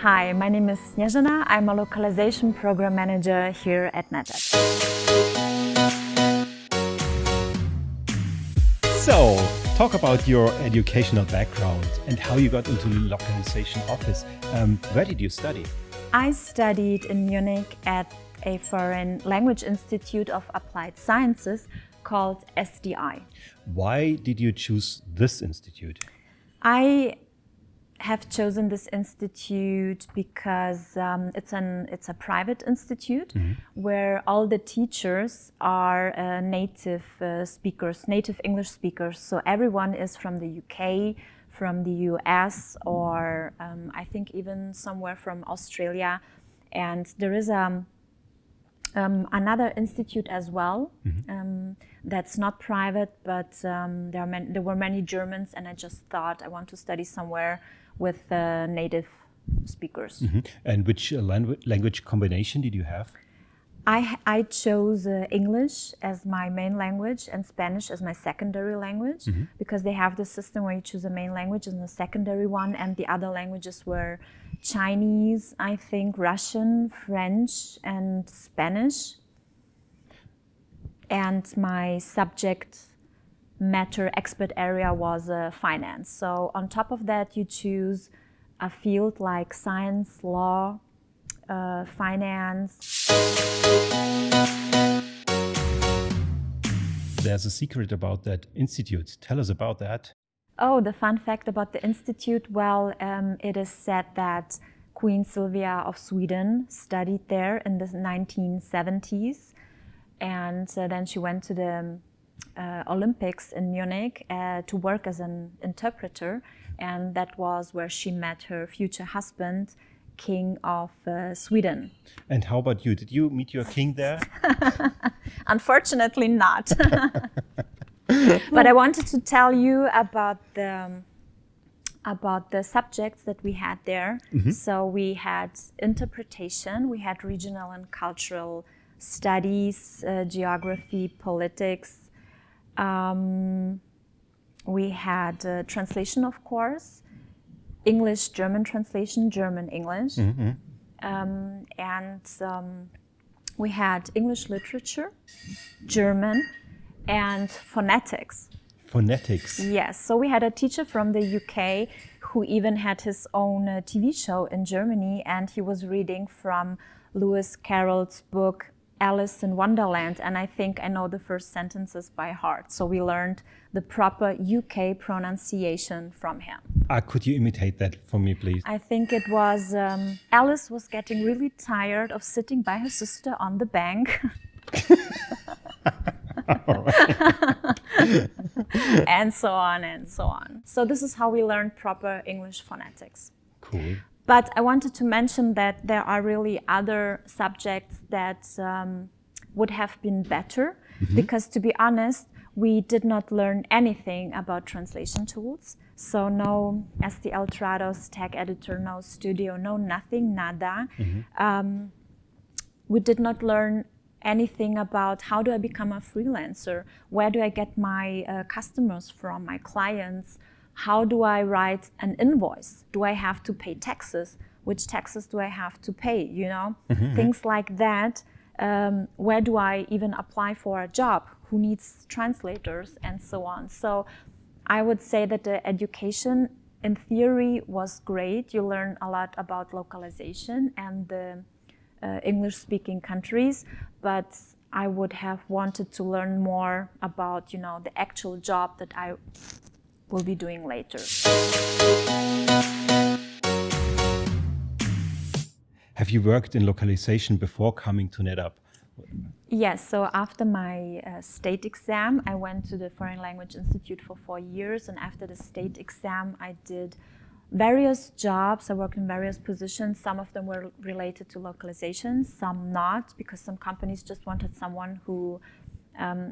Hi, my name is Snjezana. I'm a Localization Program Manager here at NetApp. So, talk about your educational background and how you got into the localization office. Where did you study? I studied in Munich at a foreign language institute of applied sciences called SDI. Why did you choose this institute? I have chosen this institute because it's a private institute where all the teachers are native speakers, native English speakers. So everyone is from the UK, from the US, or I think even somewhere from Australia. And there is another institute as well that's not private, but there were many Germans, and I just thought I want to study somewhere with native speakers. And which language combination did you have? I chose English as my main language and Spanish as my secondary language because they have this system where you choose a main language and a secondary one, and the other languages were Chinese, I think, Russian, French, and Spanish. And my subject matter expert area was finance. So on top of that, you choose a field like science, law, finance. There's a secret about that institute. Tell us about that. Oh, the fun fact about the institute, well, it is said that Queen Sylvia of Sweden studied there in the 1970s, and then she went to the Olympics in Munich to work as an interpreter, and that was where she met her future husband, King of Sweden. And how about you? Did you meet your king there? Unfortunately not. But I wanted to tell you about the subjects that we had there. So we had interpretation, we had regional and cultural studies, geography, politics. We had translation, of course, English, German translation, German, English. We had English literature, German, and phonetics. Phonetics? Yes, so we had a teacher from the UK who even had his own TV show in Germany, and he was reading from Lewis Carroll's book Alice in Wonderland, and I think I know the first sentences by heart. So we learned the proper UK pronunciation from him. Could you imitate that for me, please? I think it was, Alice was getting really tired of sitting by her sister on the bank. And so on and so on. So this is how we learned proper English phonetics. Cool. But I wanted to mention that there are really other subjects that would have been better, because to be honest, we did not learn anything about translation tools. So no STL Trados, tag editor, no studio, no nothing, nada. We did not learn anything about how do I become a freelancer, where do I get my customers from, my clients, how do I write an invoice, do I have to pay taxes, which taxes do I have to pay, you know, things like that. Where do I even apply for a job, who needs translators, and so on. So I would say that the education in theory was great. You learn a lot about localization and the English-speaking countries, but I would have wanted to learn more about, you know, the actual job that I will be doing later. Have you worked in localization before coming to NetApp? Yes, so after my state exam, I went to the Foreign Language Institute for 4 years, and after the state exam, I did various jobs. I worked in various positions. Some of them were related to localization, some not, because some companies just wanted someone who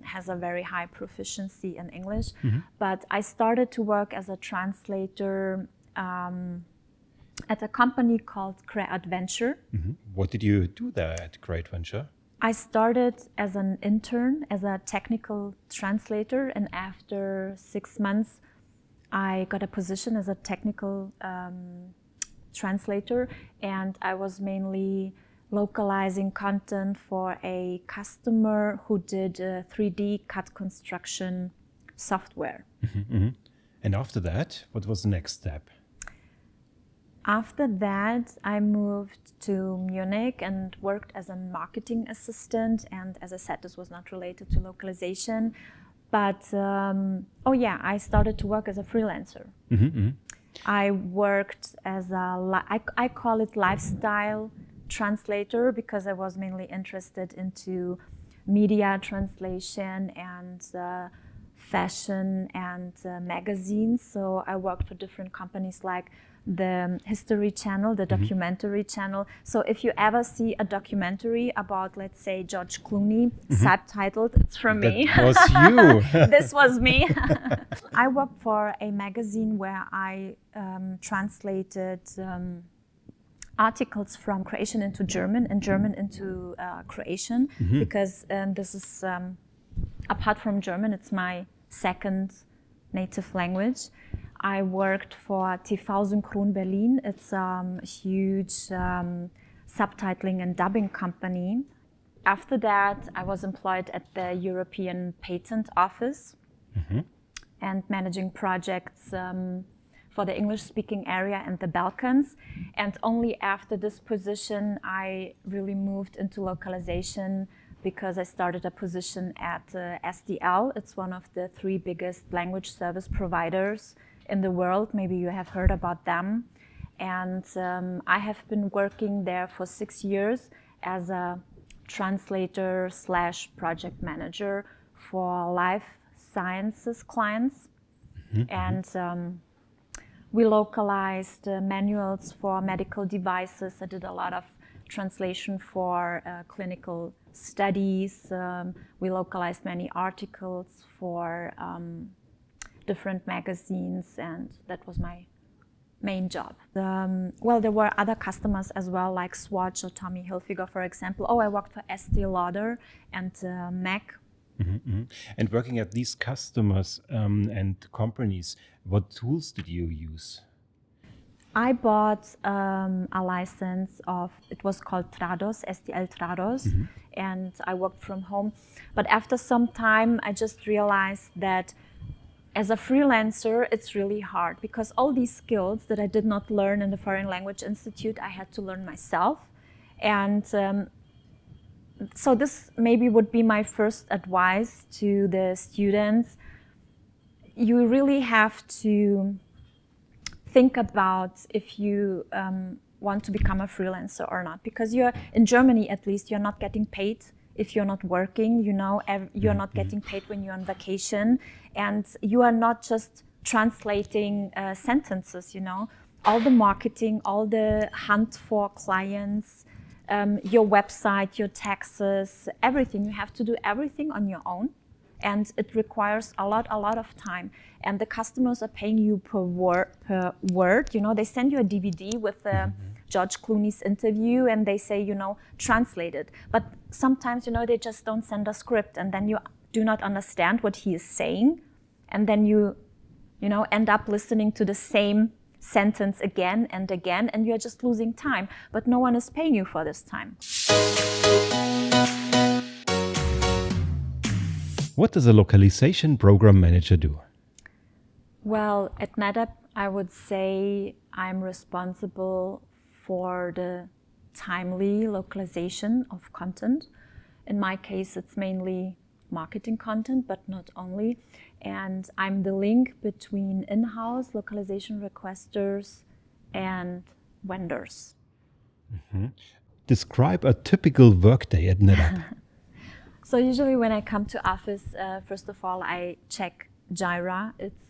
has a very high proficiency in English. But I started to work as a translator at a company called Creadventure. What did you do there at Creadventure? I started as an intern, as a technical translator, and after 6 months I got a position as a technical translator, and I was mainly localizing content for a customer who did 3D CAD construction software. And after that, what was the next step? After that, I moved to Munich and worked as a marketing assistant. And as I said, this was not related to localization. But, I started to work as a freelancer. I worked as I call it lifestyle translator, because I was mainly interested into media translation and fashion and magazines. So I worked for different companies like the History Channel, the documentary channel. So if you ever see a documentary about, let's say, George Clooney, subtitled, it's from me. That was you. This was me. I worked for a magazine where I translated articles from Croatian into German and German into Croatian, because this is, apart from German, it's my second native language. I worked for TV Synchron Berlin. It's a huge subtitling and dubbing company. After that, I was employed at the European Patent Office and managing projects for the English-speaking area and the Balkans. And only after this position, I really moved into localization, because I started a position at SDL. It's one of the 3 biggest language service providers in the world. Maybe you have heard about them. And I have been working there for 6 years as a translator / project manager for life sciences clients. And we localized manuals for medical devices. I did a lot of translation for clinical studies. We localized many articles for different magazines, and that was my main job. There were other customers as well, like Swatch or Tommy Hilfiger, for example. I worked for Estee Lauder and MAC. And working at these customers and companies, what tools did you use? I bought a license of, it was called Trados, STL Trados, and I worked from home. But after some time, I just realized that as a freelancer, it's really hard, because all these skills that I did not learn in the Foreign Language Institute, I had to learn myself. And so this maybe would be my first advice to the students. You really have to think about if you want to become a freelancer or not, because you're in Germany, at least, you're not getting paid if you're not working, you're not getting paid when you're on vacation, and you are not just translating sentences, all the marketing, all the hunt for clients, your website, your taxes, everything. You have to do everything on your own, and it requires a lot of time. And the customers are paying you per word. They send you a DVD with George Clooney's interview, and they say, translate it. But sometimes, they just don't send a script, and then you do not understand what he is saying, and then you end up listening to the same sentence again and again, and you're just losing time. But no one is paying you for this time. What does a localization program manager do? Well, at NetApp, I would say I'm responsible for the timely localization of content. In my case, it's mainly marketing content, but not only. And I'm the link between in-house localization requesters and vendors. Describe a typical workday at NetApp. So usually when I come to office, first of all, I check Jira. It's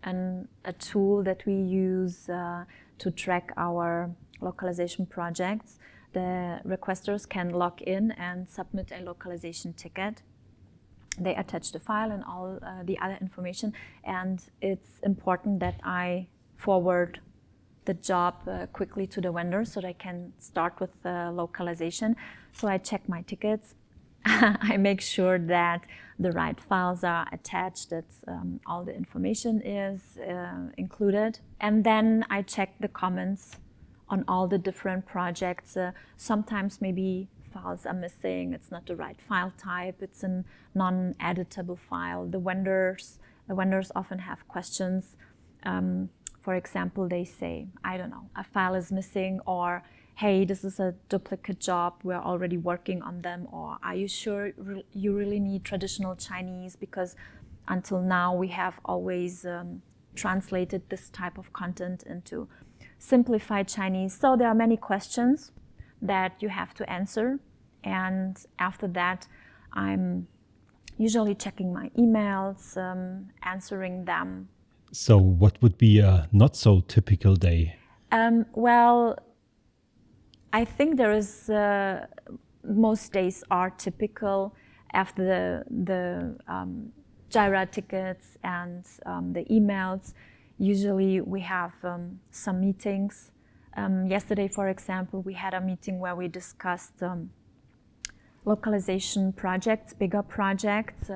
a tool that we use to track our localization projects. The requesters can log in and submit a localization ticket. They attach the file and all the other information, and it's important that I forward the job quickly to the vendor so they can start with the localization. So I check my tickets. I make sure that the right files are attached, that all the information is included. And then I check the comments on all the different projects. Sometimes maybe files are missing, it's not the right file type, it's a non-editable file. The vendors often have questions. For example, they say, I don't know, a file is missing, or hey, this is a duplicate job, we're already working on them, or are you sure you really need traditional Chinese, because until now we have always translated this type of content into simplified Chinese. So there are many questions that you have to answer, and after that I'm usually checking my emails, answering them. So what would be a not so typical day? Well, I think there is, most days are typical after the Jira tickets and the emails. Usually we have some meetings. Yesterday, for example, we had a meeting where we discussed localization projects, bigger projects.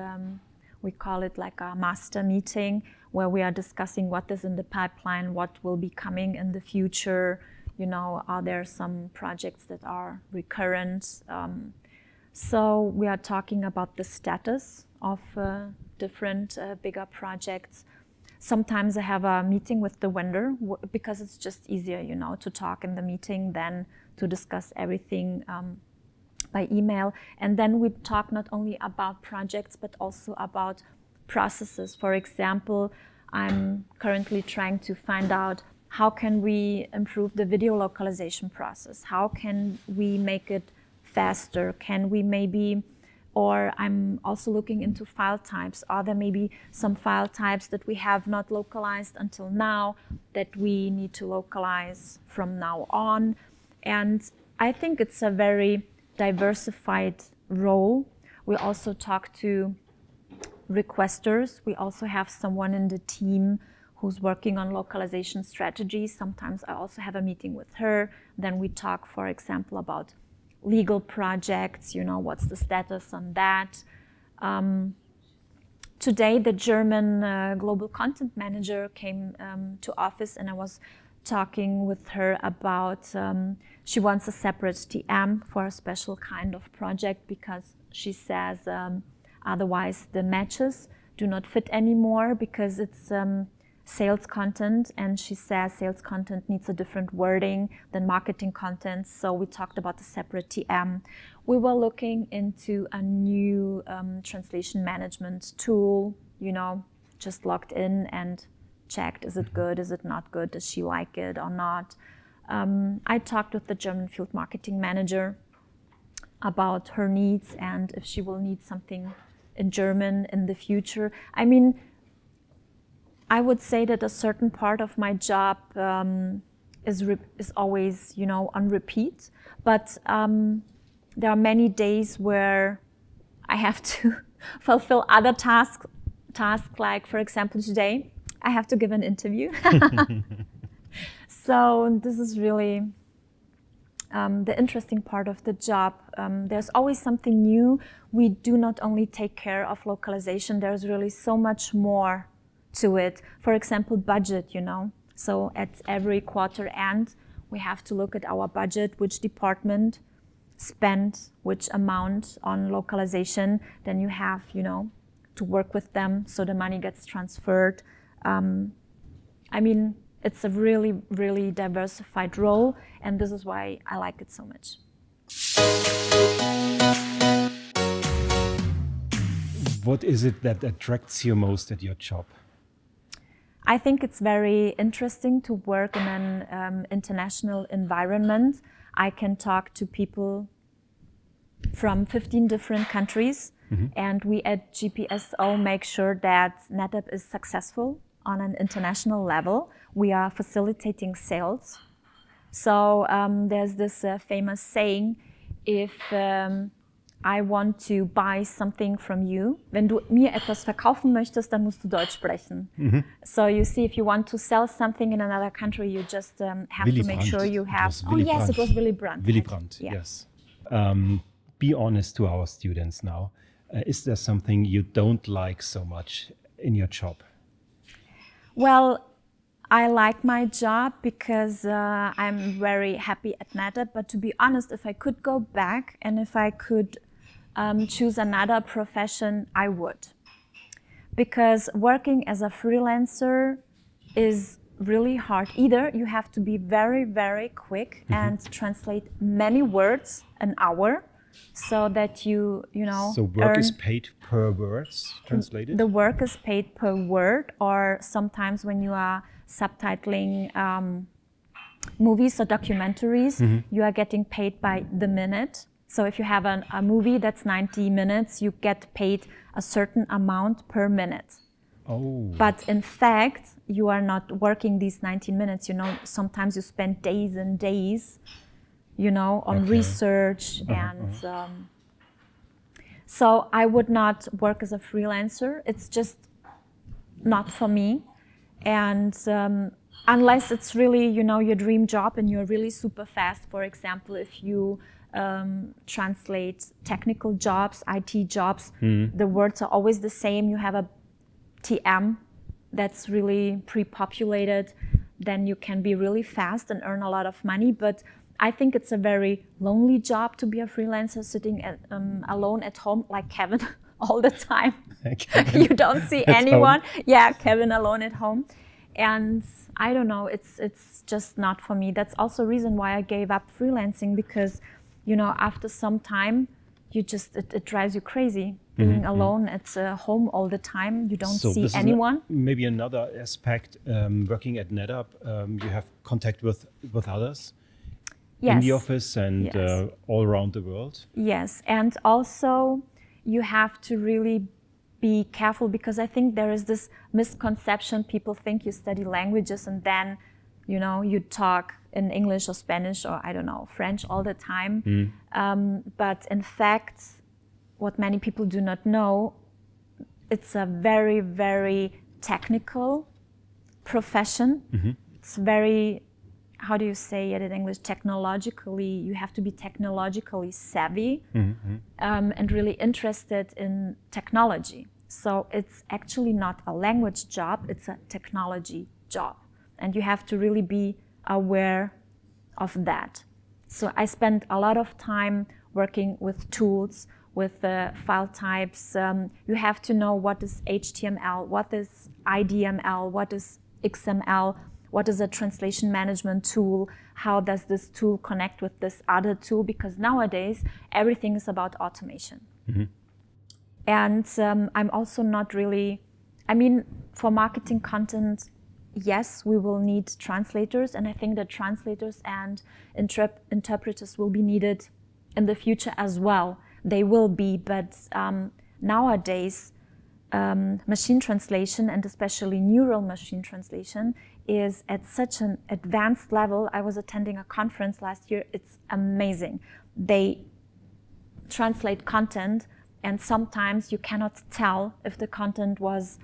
We call it like a master meeting, where we are discussing what is in the pipeline, what will be coming in the future. You know, are there some projects that are recurrent? So we are talking about the status of different bigger projects. Sometimes I have a meeting with the vendor because it's just easier, you know, to talk in the meeting than to discuss everything by email. And then we talk not only about projects, but also about processes. For example, I'm currently trying to find out how can we improve the video localization process? How can we make it faster? Can we maybe, or I'm also looking into file types. Are there maybe some file types that we have not localized until now that we need to localize from now on? And I think it's a very diversified role. We also talk to requesters. We also have someone in the team who's working on localization strategies. Sometimes I also have a meeting with her. Then we talk, for example, about legal projects, you know, what's the status on that. Today, the German global content manager came to office, and I was talking with her about she wants a separate TM for a special kind of project, because she says otherwise the matches do not fit anymore, because it's sales content, and she says sales content needs a different wording than marketing content. So we talked about the separate TM. We were looking into a new translation management tool, you know, just logged in and checked, is it good, is it not good, does she like it or not. I talked with the German field marketing manager about her needs and if she will need something in German in the future. I mean, I would say that a certain part of my job is always, you know, on repeat, but there are many days where I have to fulfill other tasks, like, for example, today I have to give an interview. So this is really the interesting part of the job. There's always something new. We do not only take care of localization, there's really so much more to it. For example, budget, you know. So at every quarter end, we have to look at our budget, which department spent which amount on localization. Then you have, you know, to work with them so the money gets transferred. I mean, it's a really, really diversified role, and this is why I like it so much. What is it that attracts you most at your job? I think it's very interesting to work in an international environment. I can talk to people from 15 different countries, and we at GPSO make sure that NetApp is successful on an international level. We are facilitating sales. So there's this famous saying, if I want to buy something from you, wenn du mir etwas verkaufen möchtest, dann musst du Deutsch sprechen. So you see, if you want to sell something in another country, you just have to make sure you have... Oh yes, it was Willy Brandt. Willy Brandt, yeah. Yes. Be honest to our students now. Is there something you don't like so much in your job? Well, I like my job because I'm very happy at NetApp, but to be honest, if I could go back and if I could choose another profession, I would. Because working as a freelancer is really hard. Either you have to be very, very quick and translate many words an hour so that you know. So work is paid per words translated? The work is paid per word, or sometimes when you are subtitling movies or documentaries, you are getting paid by the minute. So if you have a movie that's 90 minutes, you get paid a certain amount per minute. Oh. But in fact, you are not working these 90 minutes. You know, sometimes you spend days and days, you know, on research and so I would not work as a freelancer. It's just not for me. And unless it's really, you know, your dream job and you're really super fast. For example, if you translate technical jobs, IT jobs, the words are always the same. You have a TM that's really pre-populated, then you can be really fast and earn a lot of money. But I think it's a very lonely job to be a freelancer, sitting alone at home like Kevin all the time. You don't see anyone. Home. Yeah, Kevin alone at home. And I don't know, it's just not for me. That's also a reason why I gave up freelancing, because, you know, after some time, you just, it drives you crazy. Being alone at home all the time, you don't see anyone. Maybe another aspect, working at NetApp, you have contact with others in the office and all around the world. Yes, and also you have to really be careful, because I think there is this misconception. People think you study languages and then, you know, you talk in English or Spanish or, I don't know, French all the time. But in fact, what many people do not know, it's a very, very technical profession. It's very, how do you say it in English, technologically, you have to be technologically savvy and really interested in technology. So it's actually not a language job, it's a technology job. And you have to really be aware of that. So I spent a lot of time working with tools, with file types. You have to know what is HTML, what is IDML, what is XML, what is a translation management tool, how does this tool connect with this other tool, because nowadays everything is about automation. And I'm also not really, I mean, for marketing content, yes, we will need translators, and I think that translators and interpreters will be needed in the future as well. They will be, but nowadays machine translation, and especially neural machine translation, is at such an advanced level. I was attending a conference last year. It's amazing. They translate content, and sometimes you cannot tell if the content was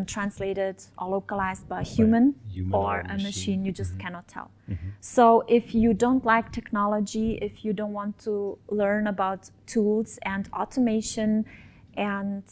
translated or localized by a human or a machine. You just cannot tell. So if you don't like technology, if you don't want to learn about tools and automation and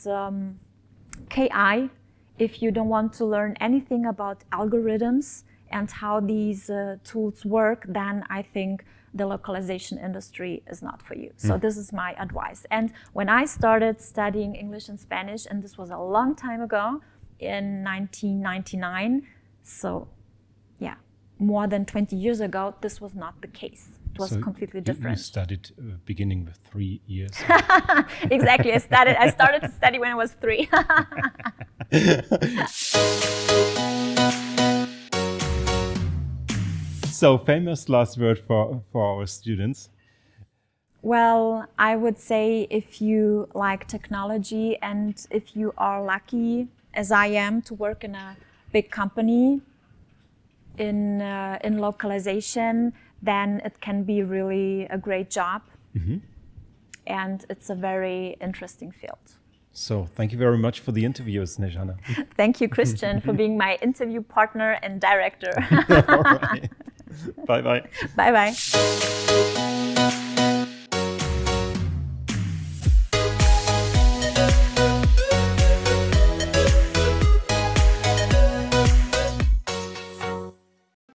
KI, if you don't want to learn anything about algorithms and how these tools work, then I think the localization industry is not for you. So this is my advice. And when I started studying English and Spanish, and this was a long time ago, in 1999, so yeah, more than 20 years ago, this was not the case. It was completely different. You studied beginning with 3 years. Exactly. I started to study when I was 3. So, famous last word for our students. Well, I would say if you like technology and if you are lucky, as I am, to work in a big company in localization, then it can be really a great job. And it's a very interesting field. So thank you very much for the interview, Snjezana. Thank you, Christian, for being my interview partner and director. All right. Bye-bye. Bye-bye.